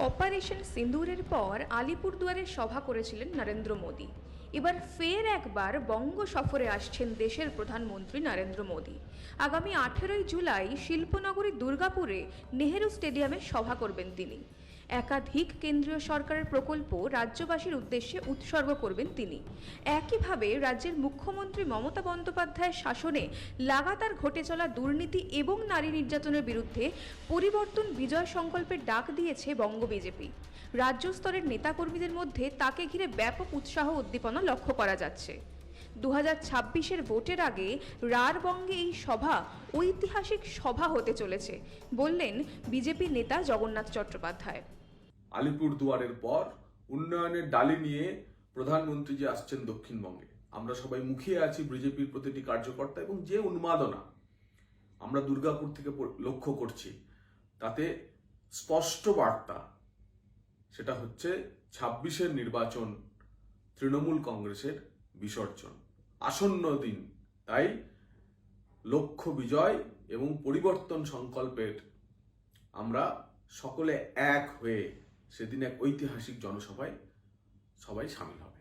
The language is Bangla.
অপারেশন সিন্দুরের পর আলিপুরদুয়ারে সভা করেছিলেন নরেন্দ্র মোদী। এবার ফের একবার বঙ্গ সফরে আসছেন দেশের প্রধানমন্ত্রী নরেন্দ্র মোদী। আগামী 18ই জুলাই শিল্পনগরী দুর্গাপুরে নেহেরু স্টেডিয়ামে সভা করবেন তিনি। একাধিক কেন্দ্রীয় সরকারের প্রকল্প রাজ্যবাসীর উদ্দেশ্যে উৎসর্গ করবেন তিনি। একইভাবে রাজ্যের মুখ্যমন্ত্রী মমতা বন্দ্যোপাধ্যায়ের শাসনে লাগাতার ঘটে চলা দুর্নীতি এবং নারী নির্যাতনের বিরুদ্ধে পরিবর্তন বিজয় সংকল্পের ডাক দিয়েছে বঙ্গ বিজেপি। রাজ্য স্তরের নেতাকর্মীদের মধ্যে তাকে ঘিরে ব্যাপক উৎসাহ উদ্দীপনা লক্ষ্য করা যাচ্ছে। 2026-এর ভোটের আগে রাঢ়বঙ্গে এই সভা ঐতিহাসিক সভা হতে চলেছে বললেন বিজেপি নেতা জগন্নাথ চট্টোপাধ্যায়। আলিপুরদুয়ারের পর উন্নয়নের ডালি নিয়ে প্রধানমন্ত্রী যে আসছেন দক্ষিণবঙ্গে, আমরা সবাই মুখিয়ে আছি বিজেপির প্রতিটি কার্যকর্তা, এবং যে উন্মাদনা আমরা দুর্গাপুর থেকে লক্ষ্য করছি তাতে স্পষ্ট বার্তা, সেটা হচ্ছে 26-এর নির্বাচন তৃণমূল কংগ্রেসের বিসর্জন আসন্ন দিন। তাই লক্ষ্য বিজয় এবং পরিবর্তন সংকল্পের আমরা সকলে এক হয়ে সেদিন এক ঐতিহাসিক জনসভায় সবাই সামিল হবে।